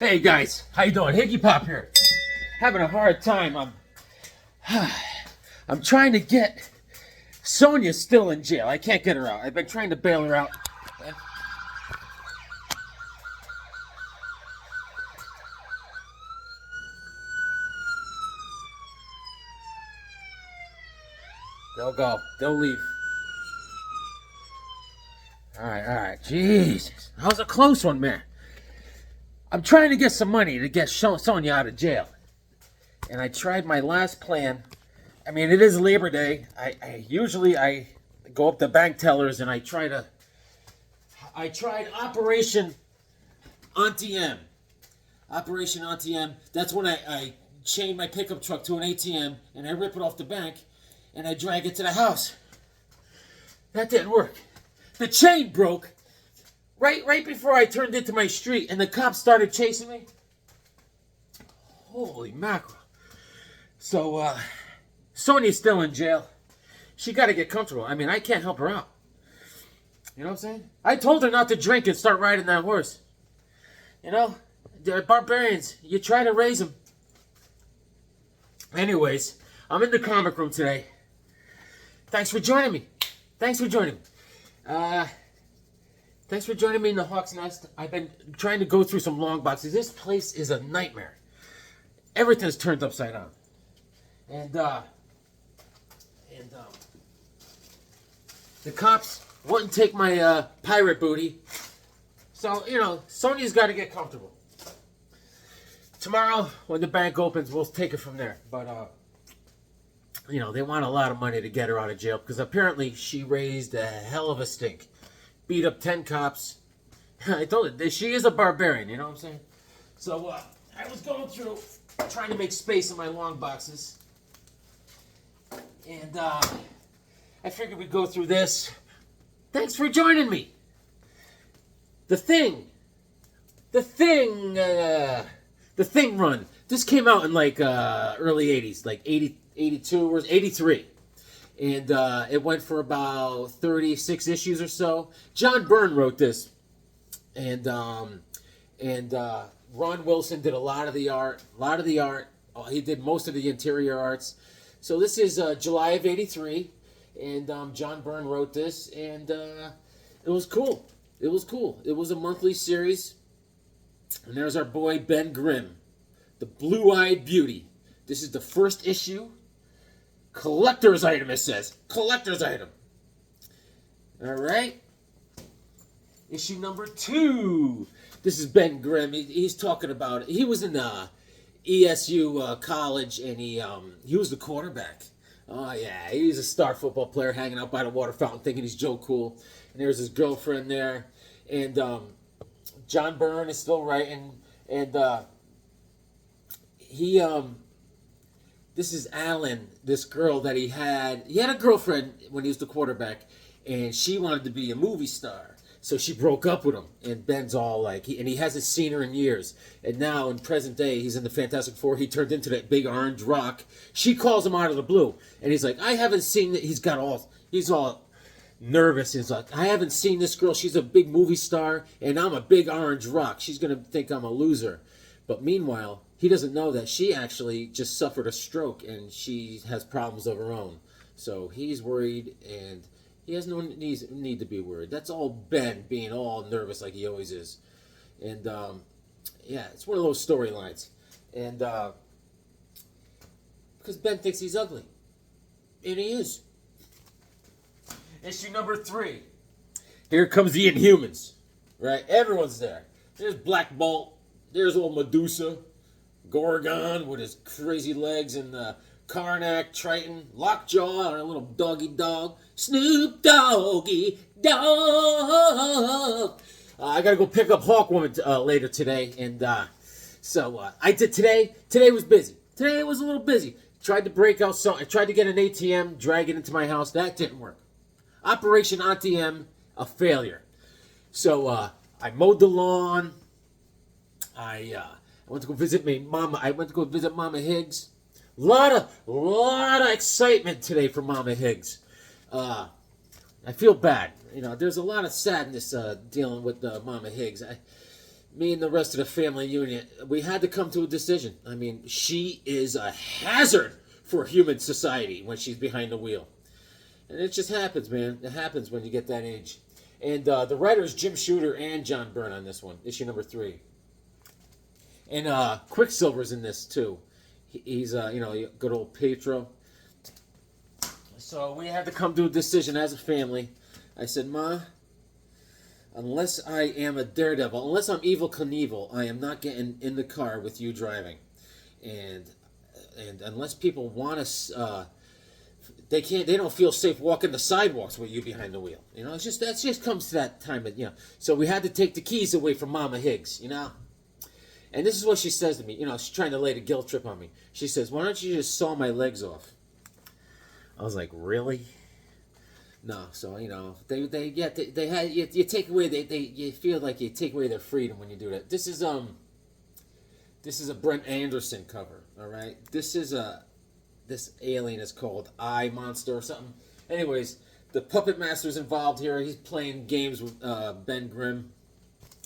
Hey guys, how you doing? Higgy Pop here. Having a hard time. I'm trying to get Sonia's still in jail. I can't get her out. I've been trying to bail her out. They'll go. They'll leave. All right. Jesus, that was a close one, man. I'm trying to get some money to get Sonia out of jail, and I tried my last plan. I mean, it is Labor Day. I usually go up to bank tellers and I tried Operation Auntie M. Operation Auntie M. That's when I chain my pickup truck to an ATM and I rip it off the bank and I drag it to the house. That didn't work. The chain broke right before I turned into my street and the cops started chasing me. Holy mackerel. So, Sonia's still in jail. She got to get comfortable. I mean, I can't help her out. You know what I'm saying? I told her not to drink and start riding that horse. You know, they're barbarians. You try to raise them. Anyways, I'm in the comic room today. Thanks for joining me. Thanks for joining me in the Hawk's Nest. I've been trying to go through some long boxes. This place is a nightmare. Everything's turned upside down. And the cops wouldn't take my pirate booty. So, you know, Sonia's got to get comfortable. Tomorrow, when the bank opens, we'll take it from there. But, you know, they want a lot of money to get her out of jail because apparently she raised a hell of a stink. Beat up 10 cops. I told you, she is a barbarian, you know what I'm saying? So, I was going through, trying to make space in my long boxes. And, I figured we'd go through this. Thanks for joining me. The Thing run. This came out in like early 80s, like 80, 82 or 83. And it went for about 36 issues or so. John Byrne wrote this. And Ron Wilson did a lot of the art. He did most of the interior arts. So this is July of 83. And John Byrne wrote this. And it was cool. It was a monthly series. And there's our boy Ben Grimm, the Blue-Eyed Beauty. This is the first issue. Collector's item, it says. Collector's item. All right. Issue number 2. This is Ben Grimm. He's talking about it. He was in ESU college, and he was the quarterback. Oh, yeah. He's a star football player hanging out by the water fountain thinking he's Joe Cool. And there's his girlfriend there. And John Byrne is still writing. And this is Alan, this girl that he had. He had a girlfriend when he was the quarterback, and she wanted to be a movie star. So she broke up with him, and Ben's all like, he hasn't seen her in years. And now, in present day, he's in the Fantastic Four. He turned into that big orange rock. She calls him out of the blue, and he's like, I haven't seen it. He's all nervous. He's like, I haven't seen this girl. She's a big movie star, and I'm a big orange rock. She's going to think I'm a loser. But meanwhile, he doesn't know that she actually just suffered a stroke, and she has problems of her own. So he's worried, and he has no need to be worried. That's all Ben being all nervous like he always is. And, yeah, it's one of those storylines. And, because Ben thinks he's ugly. And he is. Issue number 3. Here comes the Inhumans. Right? Everyone's there. There's Black Bolt. There's old Medusa. Gorgon with his crazy legs, and Karnak, Triton, Lockjaw, our little doggy dog, Snoop Doggy Dog. I gotta go pick up Hawkwoman later today, and so I did today. Today was busy. Today was a little busy. Tried to break out I tried to get an ATM, drag it into my house. That didn't work. Operation Auntie M, a failure. So I mowed the lawn. I went to go visit my mama. I went to go visit Mama Higgs. Lot of excitement today for Mama Higgs. I feel bad. You know, there's a lot of sadness dealing with Mama Higgs. me and the rest of the family unit, we had to come to a decision. I mean, she is a hazard for human society when she's behind the wheel. And it just happens, man. It happens when you get that age. And the writers, Jim Shooter and John Byrne on this one, issue number 3. And Quicksilver's in this, too. He's, good old Pietro. So we had to come to a decision as a family. I said, Ma, unless I am a daredevil, unless I'm Evel Knievel, I am not getting in the car with you driving. And unless people want to, they don't feel safe walking the sidewalks with you behind the wheel. You know, that just comes to that time of, So we had to take the keys away from Mama Higgs, And this is what she says to me. She's trying to lay the guilt trip on me. She says, "Why don't you just saw my legs off?" I was like, "Really?" No. So they had you take away you feel like you take away their freedom when you do that. This is a Brent Anderson cover. All right. This alien is called Eye Monster or something. Anyways, the Puppet Master's involved here. He's playing games with Ben Grimm.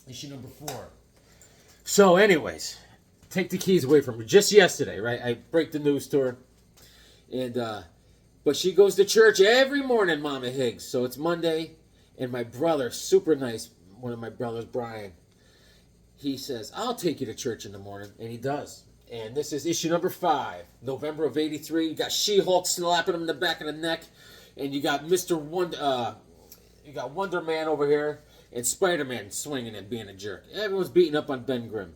Issue number 4. So, anyways, take the keys away from her. Just yesterday, right? I break the news to her. And, but she goes to church every morning, Mama Higgs. So it's Monday, and my brother, super nice, one of my brothers, Brian, he says, "I'll take you to church in the morning." And he does. And this is issue number 5, November of 83. You got She-Hulk slapping him in the back of the neck. And you got you got Wonder Man over here. And Spider-Man swinging and being a jerk. Everyone's beating up on Ben Grimm.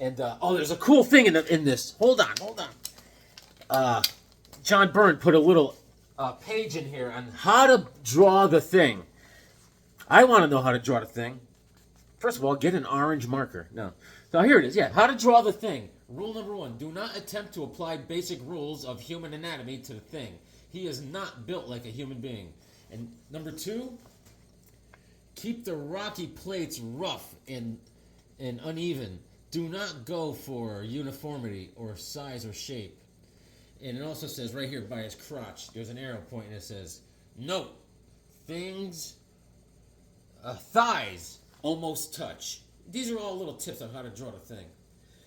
And, there's a cool thing in this. Hold on. John Byrne put a little page in here on how to draw the Thing. I want to know how to draw the Thing. First of all, get an orange marker. No. So here it is. Yeah, how to draw the Thing. Rule number 1. Do not attempt to apply basic rules of human anatomy to the Thing. He is not built like a human being. And number 2, keep the rocky plates rough and uneven. Do not go for uniformity or size or shape. And it also says right here by his crotch, there's an arrow point and it says, "Note, things, thighs almost touch." These are all little tips on how to draw the Thing.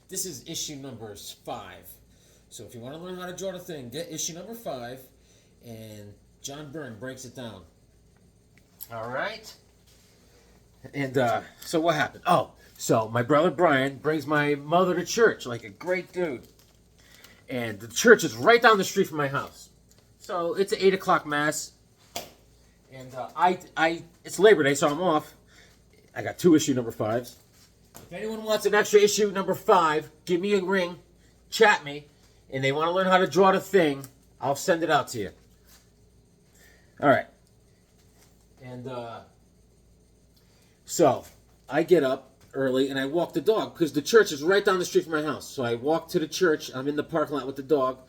This is issue number 5. So if you want to learn how to draw the Thing, get issue number 5, and John Byrne breaks it down. All right? And so what happened? So my brother Brian brings my mother to church, like a great dude. And the church is right down the street from my house. So it's an 8 o'clock mass. And it's Labor Day, so I'm off. I got 2 issue number 5s. If anyone wants an extra issue number 5, give me a ring, chat me, and they want to learn how to draw the Thing, I'll send it out to you. All right. And so I get up early and I walk the dog because the church is right down the street from my house. So I walk to the church. I'm in the parking lot with the dog.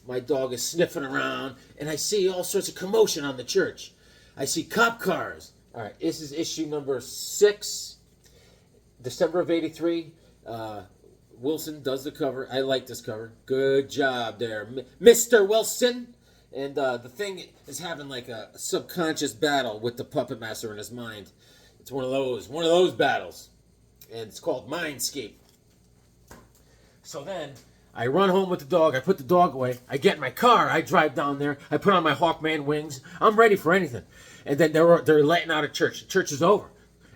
My dog is sniffing around, and I see all sorts of commotion on the church. I see cop cars. All right, this is issue number 6, December of 83. Wilson does the cover. I like this cover. Good job there, Mr. Wilson. And the Thing is having like a subconscious battle with the Puppet Master in his mind. It's one of those battles. And it's called Mindscape. So then I run home with the dog. I put the dog away. I get in my car. I drive down there. I put on my Hawkman wings. I'm ready for anything. And then they're letting out of church. The church is over.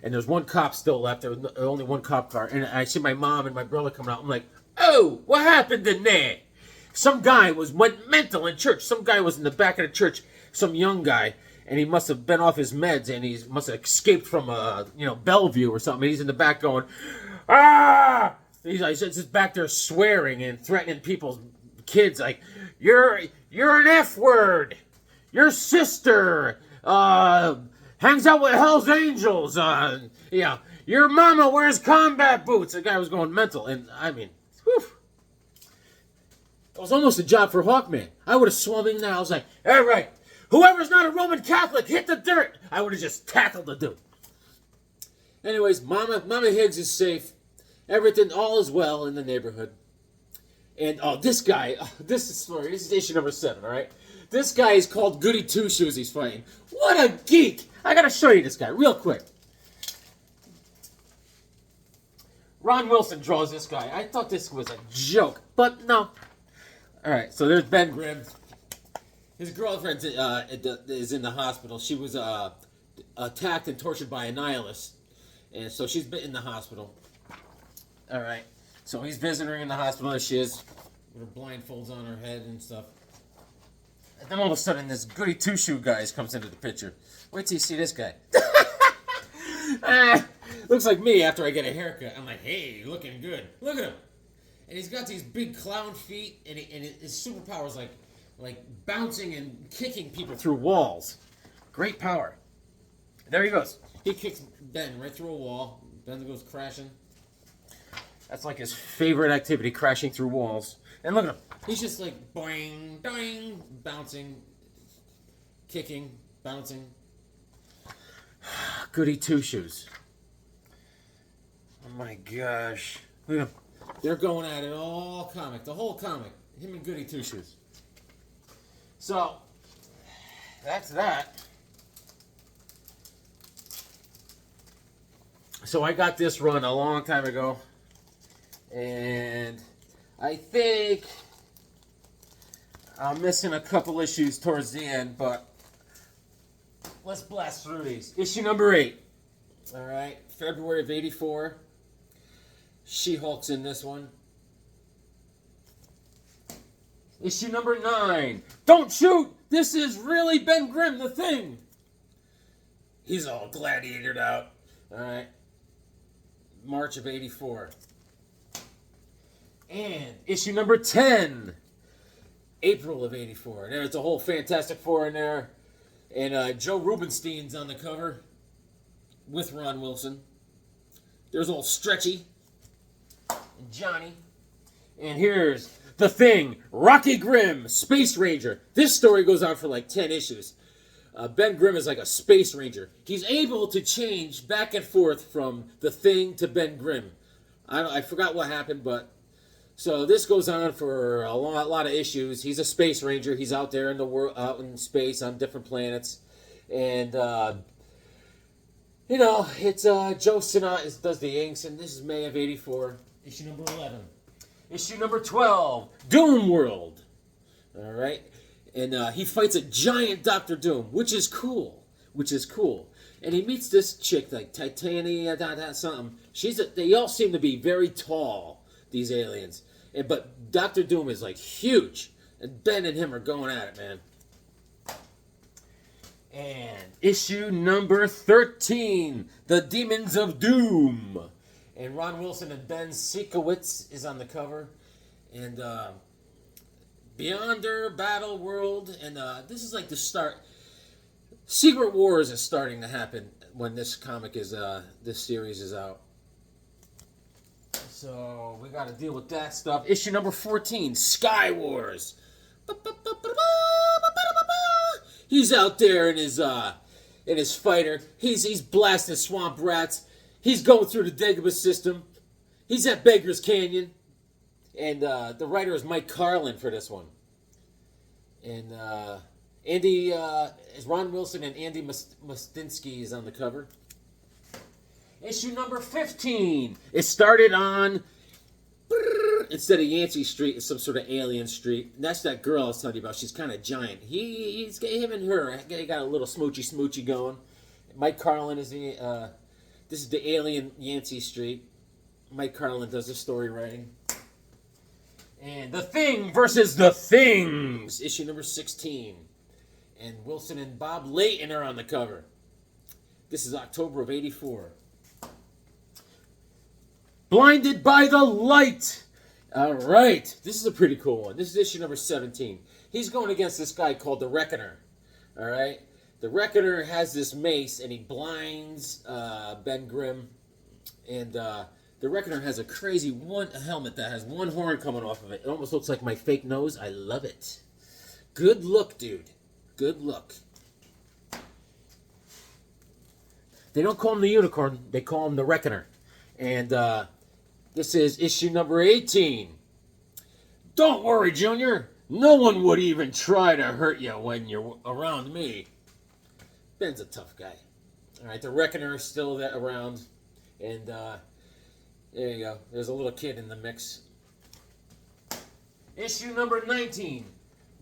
And there's one cop still left. There was only one cop car. And I see my mom and my brother coming out. I'm like, "Oh, what happened in there?" Some guy went mental in church. Some guy was in the back of the church. Some young guy. And he must have been off his meds, and he must have escaped from Bellevue or something. He's in the back going, "Ah!" He's just back there swearing and threatening people's kids, like, "You're an F word. Your sister hangs out with Hell's Angels. Your mama wears combat boots." The guy was going mental, and I mean, whew. It was almost a job for Hawkman. I would have swum in there. I was like, "All right. Whoever's not a Roman Catholic, hit the dirt." I would have just tackled the dude. Anyways, Mama Higgs is safe. Everything, all is well in the neighborhood. And, this guy, this is issue number 7, all right? This guy is called Goody Two-Shoes he's fighting. What a geek! I gotta show you this guy real quick. Ron Wilson draws this guy. I thought this was a joke, but no. All right, so there's Ben Grimm. His girlfriend is in the hospital. She was attacked and tortured by a nihilist, and so she's been in the hospital. All right, so he's visiting her in the hospital. There she is, with her blindfolds on her head and stuff. And then all of a sudden, this goody two-shoe guy comes into the picture. Wait till you see this guy. Looks like me after I get a haircut. I'm like, hey, looking good. Look at him. And he's got these big clown feet, and his superpower is like bouncing and kicking people through walls. Great power. There he goes. He kicks Ben right through a wall. Ben goes crashing. That's like his favorite activity, crashing through walls. And look at him. He's just like boing, doing, bouncing, kicking, bouncing. Goody two-shoes. Oh my gosh. Look at them. They're going at it all comic. The whole comic. Him and Goody Two-Shoes. So, that's that. So I got this run a long time ago. And I think I'm missing a couple issues towards the end, but let's blast through these. Issue number 8. All right, February of '84. She-Hulk's in this one. Issue number 9. Don't shoot! This is really Ben Grimm, the Thing. He's all gladiatored out. All right. March of '84. And issue number 10. April of '84. There's a whole Fantastic Four in there. And Joe Rubenstein's on the cover with Ron Wilson. There's old Stretchy and Johnny. And here's The Thing, Rocky Grimm, Space Ranger. This story goes on for like 10 issues. Ben Grimm is like a space ranger. He's able to change back and forth from The Thing to Ben Grimm. I forgot what happened, but... So this goes on for a lot of issues. He's a space ranger. He's out there in the world, out in space on different planets. And, you know, it's Joe Sinnott does the inks, and this is May of '84. Issue number 11. Issue number 12, Doom World. All right? And he fights a giant Doctor Doom, which is cool. And he meets this chick, like Titania, something. They all seem to be very tall, these aliens. But Doctor Doom is, like, huge. And Ben and him are going at it, man. And issue number 13, The Demons of Doom. And Ron Wilson and Ben Sikowitz is on the cover. And Beyonder, Battle World. And this is like the start. Secret Wars is starting to happen when this this series is out. So we got to deal with that stuff. Issue number 14, Sky Wars. He's out there in his fighter. He's blasting swamp rats. He's going through the Dagobah system. He's at Baker's Canyon. And the writer is Mike Carlin for this one. And Andy is Ron Wilson and Andy Mustinsky is on the cover. Issue number 15. It started on, instead of Yancey Street, it's some sort of alien street. And that's that girl I was telling you about. She's kind of giant. Him and her, they got a little smoochy going. Mike Carlin is this is the alien Yancey Street. Mike Carlin does the story writing. And The Thing versus the Things. Issue number 16. And Wilson and Bob Layton are on the cover. This is October of '84. Blinded by the Light. All right. This is a pretty cool one. This is issue number 17. He's going against this guy called the Reckoner. All right. The Reckoner has this mace, and he blinds Ben Grimm. And the Reckoner has a crazy helmet that has one horn coming off of it. It almost looks like my fake nose. I love it. Good look, dude. Good look. They don't call him the Unicorn. They call him the Reckoner. And this is issue number 18. Don't worry, Junior. No one would even try to hurt you when you're around me. Ben's a tough guy. All right, the Reckoner is still around. And There you go. There's a little kid in the mix. Issue number 19.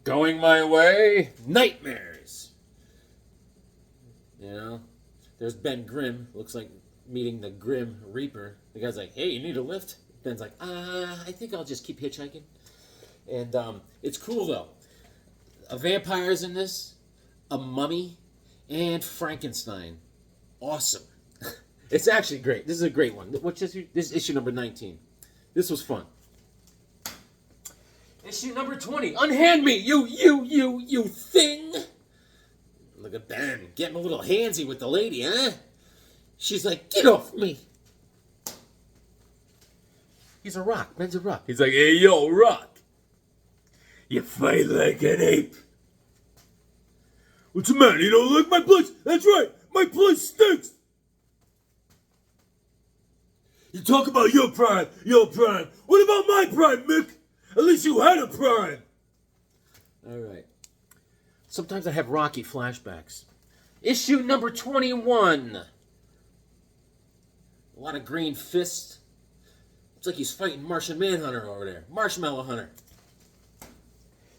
Going my way, nightmares. You know, there's Ben Grimm. Looks like meeting the Grim Reaper. The guy's like, hey, you need a lift? Ben's like, I think I'll just keep hitchhiking. And it's cool, though. A vampire's in this, a mummy, and Frankenstein. Awesome. It's actually great. This is a great one. What's this? This is issue number 19. This was fun. Issue number 20. Unhand me, you thing. Look at Ben. Getting a little handsy with the lady, huh? She's like, get off me. He's a rock. Ben's a rock. He's like, hey, yo, rock. You fight like an ape. What's the matter? You don't like my place? That's right. My place stinks. You talk about your prime. What about my prime, Mick? At least you had a prime. All right. Sometimes I have Rocky flashbacks. Issue number 21. A lot of green fists. It's like he's fighting Martian Manhunter over there. Marshmallow Hunter.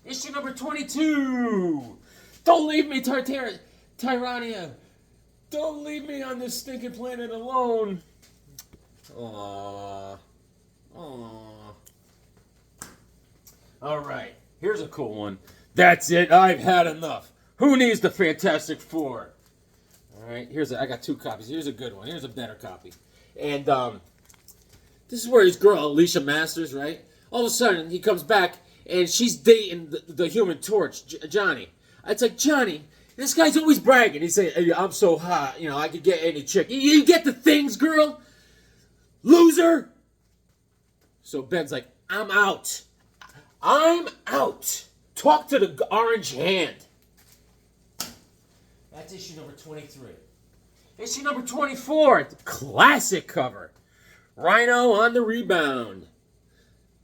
Issue number 22. Don't leave me, Tyrania. Don't leave me on this stinking planet alone. Aww. All right. Here's a cool one. That's it. I've had enough. Who needs the Fantastic Four? All right. I got 2 copies. Here's a good one. Here's a better copy. And this is where his girl, Alicia Masters, right? All of a sudden, he comes back, and she's dating the Human Torch, Johnny. It's like, Johnny, this guy's always bragging. He's saying, hey, I'm so hot, you know, I could get any chick. You get the things, girl? Loser! So Ben's like, I'm out. I'm out. Talk to the orange hand. That's issue number 23. Issue number 24. Classic cover. Rhino on the rebound.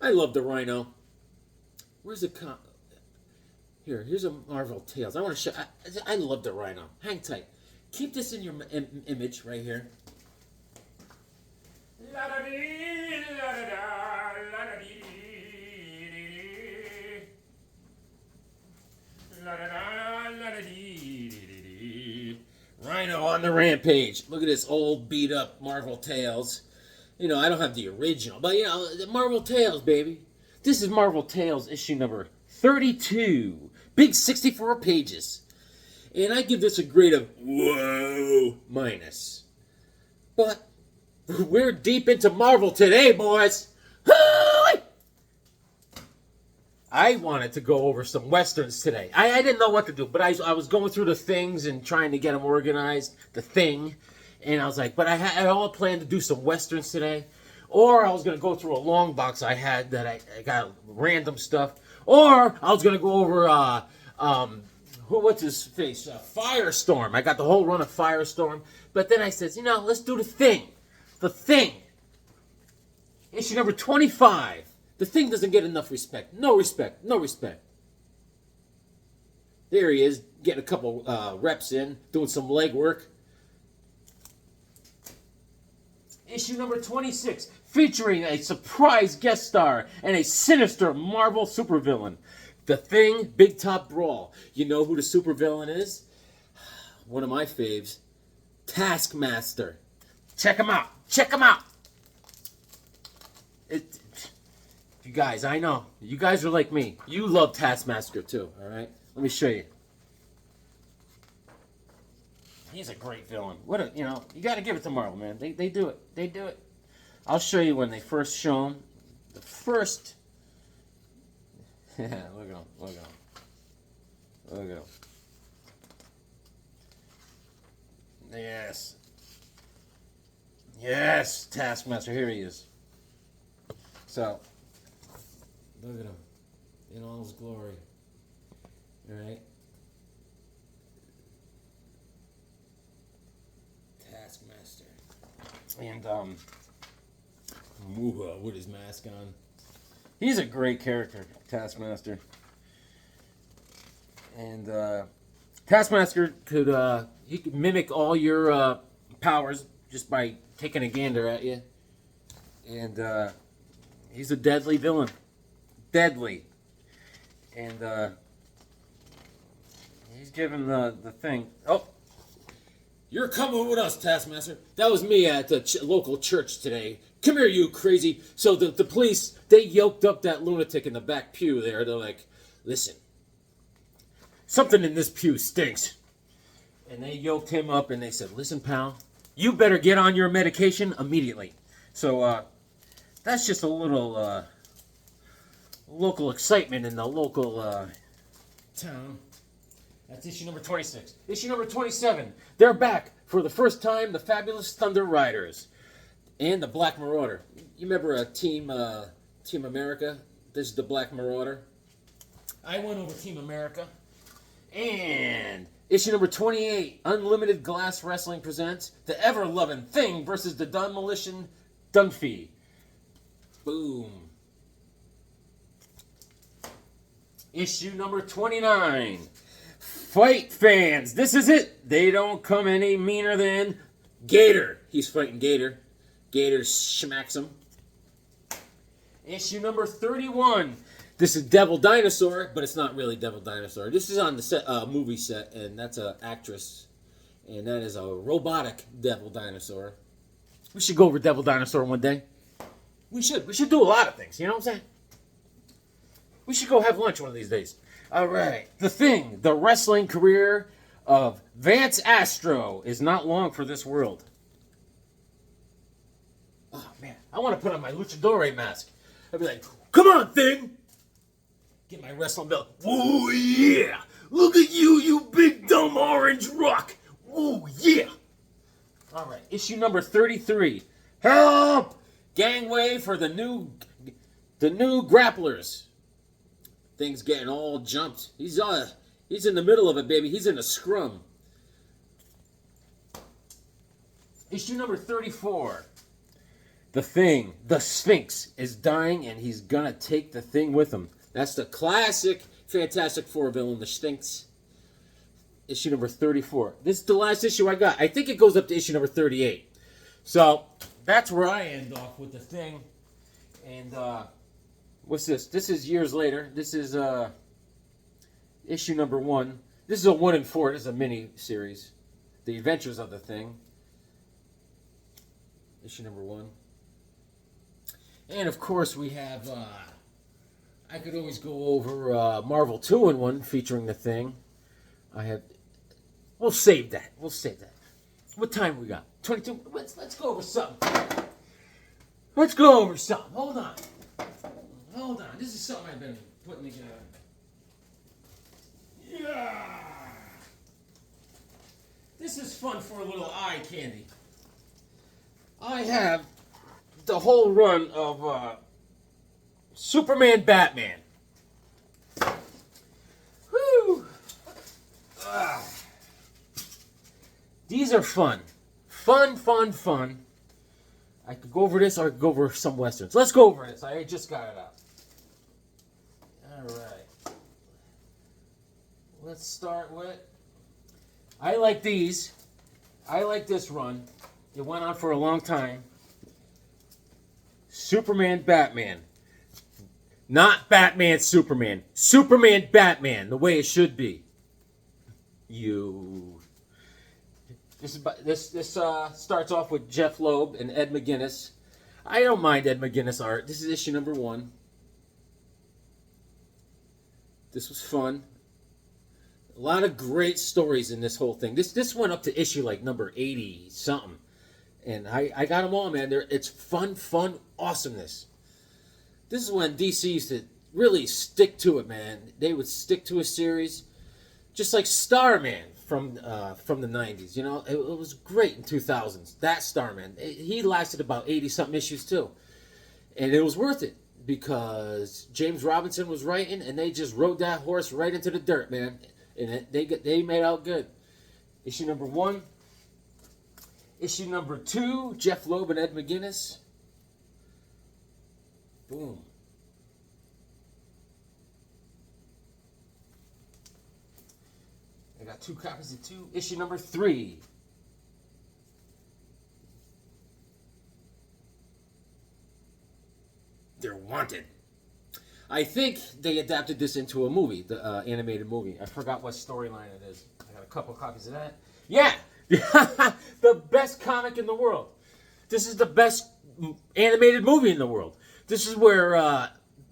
I love the Rhino. Where's the Here's a Marvel Tales. I want to show. I love the Rhino. Hang tight. Keep this in your image right here. Rhino on the rampage. Look at this old beat up Marvel Tales. You know, I don't have the original, but you know, the Marvel Tales, baby. This is Marvel Tales issue number 32. Big 64 pages. And I give this a grade of whoa minus. But we're deep into Marvel today, boys. I wanted to go over some Westerns today. I didn't know what to do, but I was going through the things and trying to get them organized, the thing. And I was like, but I had all planned to do some Westerns today. Or I was going to go through a long box I had that I got random stuff. Or I was going to go over, what's his face? Firestorm. I got the whole run of Firestorm. But then I said, you know, let's do the thing. The Thing. Issue number 25. The Thing doesn't get enough respect. No respect. No respect. There he is, getting a couple reps in, doing some leg work. Issue number 26, featuring a surprise guest star and a sinister Marvel supervillain. The Thing, Big Top Brawl. You know who the supervillain is? One of my faves. Taskmaster. Check him out. Check him out. You guys, I know. You guys are like me. You love Taskmaster too, all right? Let me show you. He's a great villain. You got to give it to Marvel, man. They do it. They do it. I'll show you when they first show him. The first... look at him. Look at him. Look at him. Yes. Yes, Taskmaster. Here he is. So, look at him. In all his glory. All right? Taskmaster. And, with his mask on. He's a great character, Taskmaster. And, Taskmaster could, he could mimic all your, powers just by taking a gander at you. And he's a deadly villain. Deadly. And he's given the thing. Oh, you're coming with us, Taskmaster. That was me at the local church today. Come here, you crazy. So the police, they yoked up that lunatic in the back pew there. They're like, listen, something in this pew stinks. And they yoked him up and they said, listen, pal, you better get on your medication immediately. So that's just a little local excitement in the local town. That's issue number 26. Issue number 27. They're back for the first time, the Fabulous Thunder Riders and the Black Marauder. You remember Team America? This is the Black Marauder. I went over Team America. And issue number 28. Unlimited Glass Wrestling presents the ever-loving Thing versus the Demolition Dunphy. Boom. Issue number 29. Fight fans, this is it. They don't come any meaner than Gator. He's fighting Gator. Gator smacks him. Issue number 31. This is Devil Dinosaur, but it's not really Devil Dinosaur. This is on the set, movie set, and that's an actress. And that is a robotic Devil Dinosaur. We should go over Devil Dinosaur one day. We should. We should do a lot of things, you know what I'm saying? We should go have lunch one of these days. All right. The Thing, the wrestling career of Vance Astro is not long for this world. Oh, man. I want to put on my luchador mask. I'd be like, come on, Thing. Get my wrestling belt. Oh, yeah. Look at you, you big dumb orange rock. Oh, yeah. All right. Issue number 33. Help! Gangway for the new grapplers. Thing's getting all jumped. He's in the middle of it, baby. He's in a scrum. Issue number 34. The Thing, the Sphinx, is dying, and he's gonna take the Thing with him. That's the classic Fantastic Four villain, the Sphinx. Issue number 34. This is the last issue I got. I think it goes up to issue number 38. So that's where I end off with the Thing. And what's this? This is years later. This is issue number 1. This is a 1 and 4. This is a mini series. The Adventures of the Thing. Issue number 1. And of course we have, I could always go over Marvel 2-in-1 featuring the Thing. We'll save that. We'll save that. What time we got? 22. Let's go over something. Let's go over something. Hold on. Hold on. This is something I've been putting together. Yeah. This is fun for a little eye candy. I have the whole run of Superman Batman. Whew. These are fun. Fun. I could go over this or I could go over some westerns. Let's go over this. I just got it out. Alright. Let's start with... I like these. I like this run. It went on for a long time. Superman Batman. Not Batman Superman. Superman Batman, the way it should be. This starts off with Jeff Loeb and Ed McGuinness. I don't mind Ed McGuinness art. This is issue number 1. This was fun. A lot of great stories in this whole thing. This went up to issue like number 80 something, and I got them all, man. It's fun awesomeness. This is when DC used to really stick to it, man. They would stick to a series, just like Starman from the 90s. You know, it was great in 2000s. That Starman, he lasted about 80-something issues too, and it was worth it because James Robinson was writing, and they just rode that horse right into the dirt, man. And they made out good. Issue number 1. Issue number 2, Jeff Loeb and Ed McGuinness. Boom. I got 2 copies of 2. Issue number 3. I think they adapted this into a movie, the animated movie. I forgot what storyline it is. I got a couple copies of that. Yeah, the best comic in the world. This is the best animated movie in the world. This is where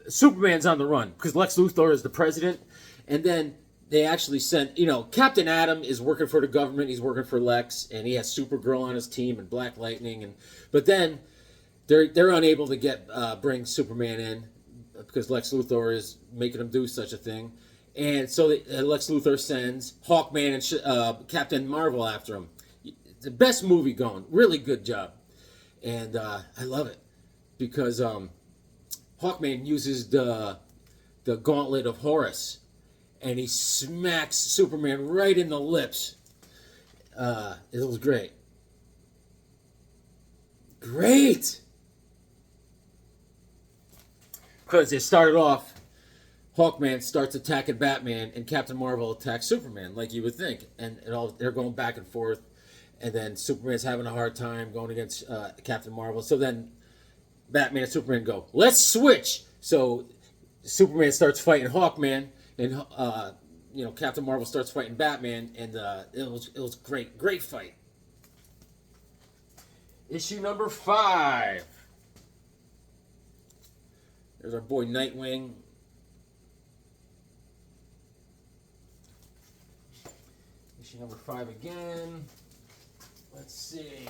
Superman's on the run because Lex Luthor is the president, and then they actually sent, Captain Atom is working for the government. He's working for Lex, and he has Supergirl on his team and Black Lightning, but then they're unable to bring Superman in because Lex Luthor is making him do such a thing, and so Lex Luthor sends Hawkman and Captain Marvel after him. It's the best movie going. Really good job, and I love it because Hawkman uses the gauntlet of Horus. And he smacks Superman right in the lips. It was great. Great! Because it started off, Hawkman starts attacking Batman, and Captain Marvel attacks Superman, like you would think. And they're going back and forth. And then Superman's having a hard time going against Captain Marvel. So then Batman and Superman go, let's switch! So Superman starts fighting Hawkman. And Captain Marvel starts fighting Batman, and it was great fight. Issue number 5. There's our boy Nightwing. Issue number 5 again. Let's see.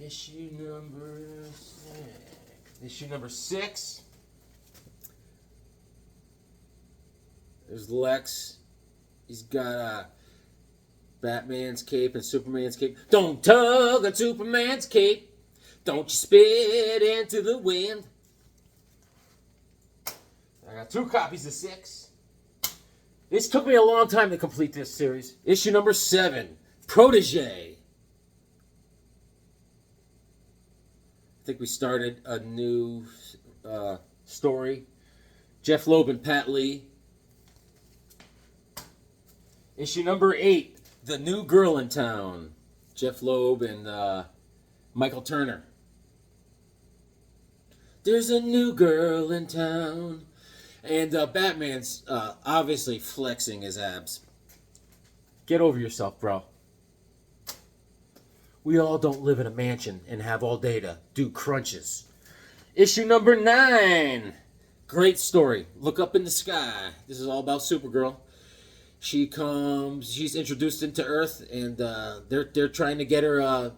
Issue number 6. There's Lex. He's got Batman's cape and Superman's cape. Don't tug on Superman's cape. Don't you spit into the wind. I got 2 copies of 6. This took me a long time to complete this series. Issue number 7. Protege. I think we started a new story. Jeff Loeb and Pat Lee. Issue number 8, The New Girl in Town. Jeff Loeb and Michael Turner. There's a new girl in town. And Batman's obviously flexing his abs. Get over yourself, bro. We all don't live in a mansion and have all day to do crunches. Issue number 9. Great story. Look up in the sky. This is all about Supergirl. She's introduced into Earth, and they're trying to get her,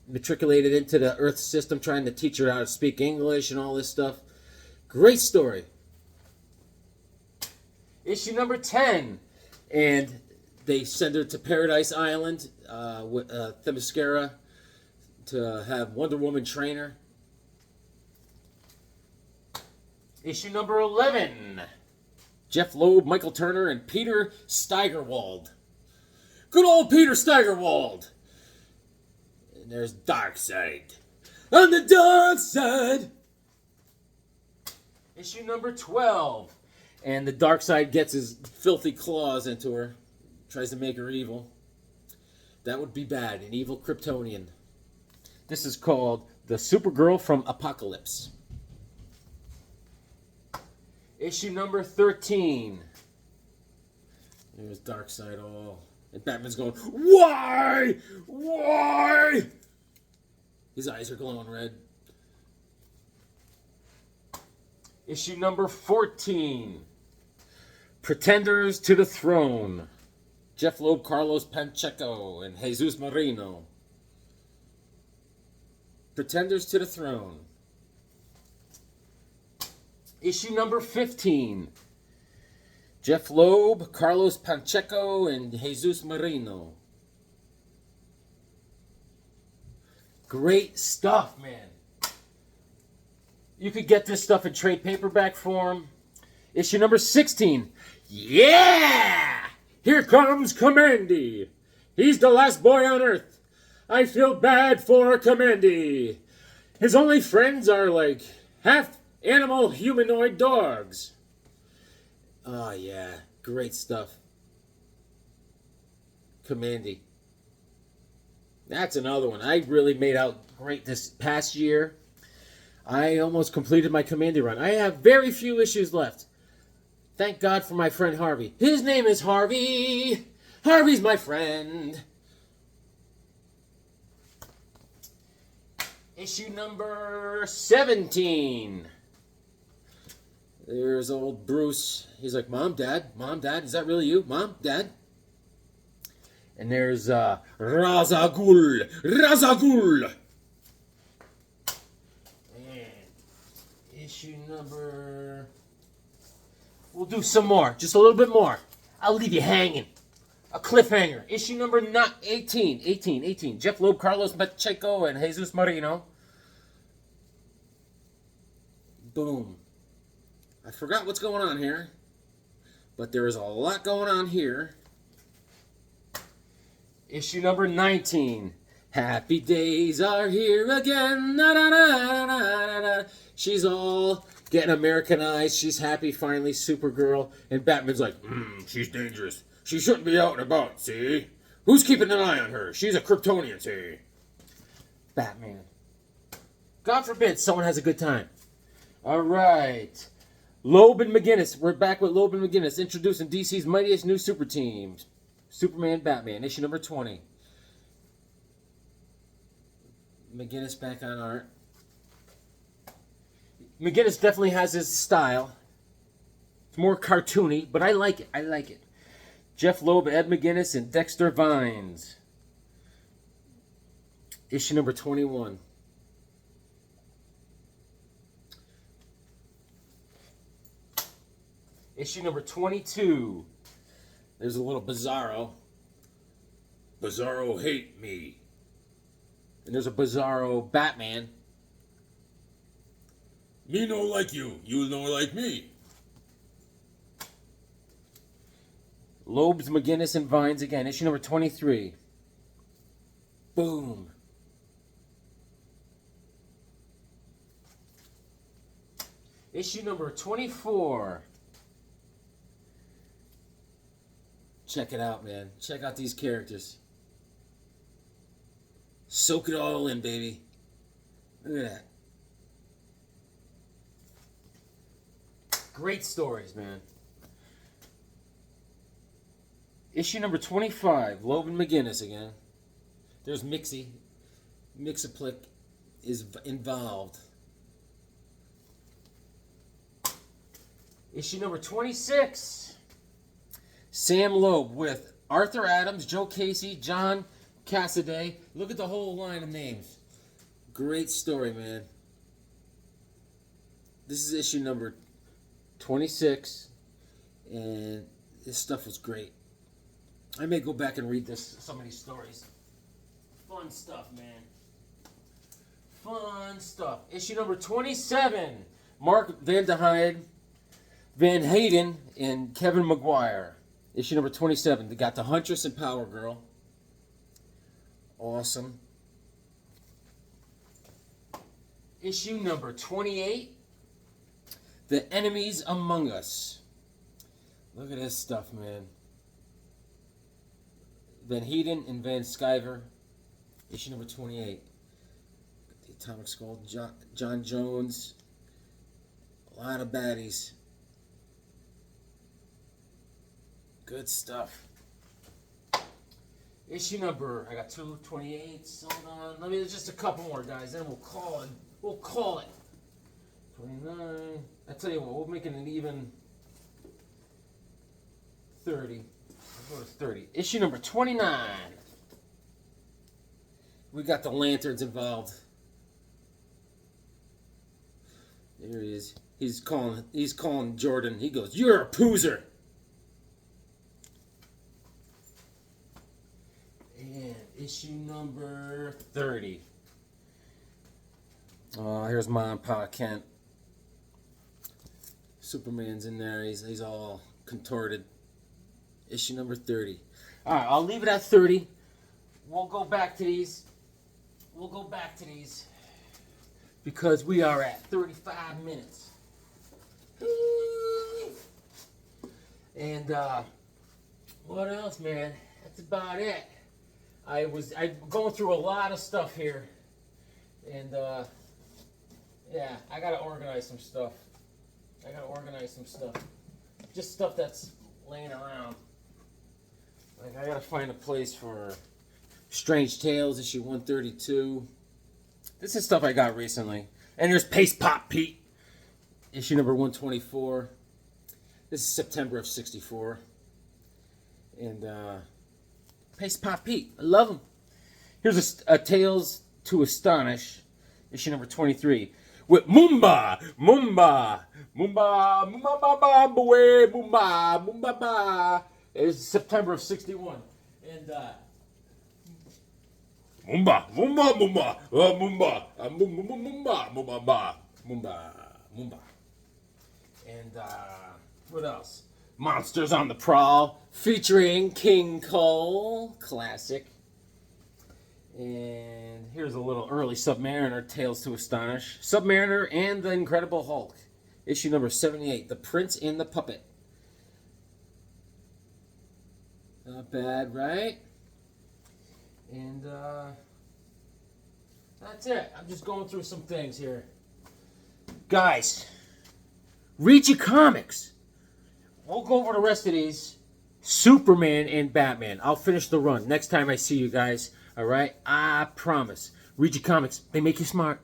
matriculated into the Earth system, trying to teach her how to speak English and all this stuff. Great story. Issue number 10, and they send her to Paradise Island with Themyscira to have Wonder Woman train her. Issue number 11. Jeff Loeb, Michael Turner, and Peter Steigerwald. Good old Peter Steigerwald. And there's Darkseid. On the dark side. Issue number 12. And the Darkseid gets his filthy claws into her. Tries to make her evil. That would be bad. An evil Kryptonian. This is called The Supergirl from Apocalypse. Issue number 13. There's Darkseid all. And Batman's going, why? Why? His eyes are glowing red. Issue number 14. Pretenders to the Throne. Jeff Loeb, Carlos Pacheco, and Jesus Marino. Pretenders to the Throne. Issue number 15. Jeff Loeb, Carlos Pacheco, and Jesus Marino. Great stuff, man. You could get this stuff in trade paperback form. Issue number 16. Yeah! Here comes Commandy. He's the last boy on Earth. I feel bad for Commandy. His only friends are like half animal humanoid dogs. Oh, yeah. Great stuff. Commandy. That's another one. I really made out great this past year. I almost completed my Commander run. I have very few issues left. Thank God for my friend Harvey. His name is Harvey. Harvey's my friend. Issue number 17. There's old Bruce. He's like, Mom, Dad, is that really you? Mom, Dad? And there's Razagul. And issue number... We'll do some more. Just a little bit more. I'll leave you hanging. A cliffhanger. Issue number 18. Jeff Loeb, Carlos Pacheco, and Jesus Marino. Boom. I forgot what's going on here. But there is a lot going on here. Issue number 19. Happy days are here again. Na, na, na, na, na, na. She's all getting Americanized. She's happy finally. Supergirl. And Batman's like, she's dangerous. She shouldn't be out and about, see? Who's keeping an eye on her? She's a Kryptonian, see? Batman. God forbid someone has a good time. All right. Loeb and McGinnis. We're back with Loeb and McGinnis introducing DC's mightiest new super teams. Superman, Batman, issue number 20. McGinnis back on art. McGinnis definitely has his style. It's more cartoony, but I like it. Jeff Loeb, Ed McGinnis, and Dexter Vines. Issue number 21. Issue number 22. There's a little Bizarro. Bizarro hate me. And there's a Bizarro Batman. Me no like you. You no like me. Loeb's, McGinnis, and Vines again. Issue number 23. Boom. Issue number 24. Check it out, man. Check out these characters. Soak it all in, baby. Look at that. Great stories, man. Issue number 25. Loeb and McGinnis again. There's Mixie. Mixaplick is involved. Issue number 26. Sam Loeb with Arthur Adams, Joe Casey, John Cassaday. Look at the whole line of names. Great story, man. This is issue number 26, and this stuff was great. I may go back and read some of these stories. Fun stuff, man. Fun stuff. Issue number 27. Mark Van Hayden, and Kevin Maguire. Issue number 27. They got the Huntress and Power Girl. Awesome. Issue number 28. The Enemies Among Us. Look at this stuff, man. Van Hayden and Van Sciver. Issue number 28. The Atomic Skull. John Jones. A lot of baddies. Good stuff. Issue number, I got 228. Hold on. There's just a couple more, guys. Then we'll call it. 29. I tell you what, we'll make it an even 30. I'll go to 30. Issue number 29. We got the Lanterns involved. There he is. He's calling Jordan. He goes, "You're a poozer." And issue number 30. Oh, here's Ma and Pa Kent. Superman's in there. He's all contorted. Issue number 30. All right, I'll leave it at 30. We'll go back to these. Because we are at 35 minutes. And what else, man? That's about it. I'm going through a lot of stuff here. And yeah, I gotta organize some stuff. Just stuff that's laying around. Like, I gotta find a place for Strange Tales, issue 132. This is stuff I got recently. And there's Paste Pop Pete, issue number 124. This is September of 64. And Paste Pop Pete, I love him. Here's a Tales to Astonish, issue number 23. With Moomba, Moomba, Moomba, Moomba, Moomba, Moomba, Moomba, Moomba, Moomba. It's September of 61. And Moomba, Moomba, Moomba, Moomba, Moomba, Moomba, Moomba, Moomba, Moomba. And what else? Monsters on the Prowl, featuring King Cole, classic. And here's a little early Submariner, Tales to Astonish. Submariner and the Incredible Hulk, issue number 78, The Prince and the Puppet. Not bad, right? And that's it. I'm just going through some things here. Guys, read your comics. We'll go over the rest of these. Superman and Batman. I'll finish the run next time I see you guys. All right? I promise. Read your comics. They make you smart.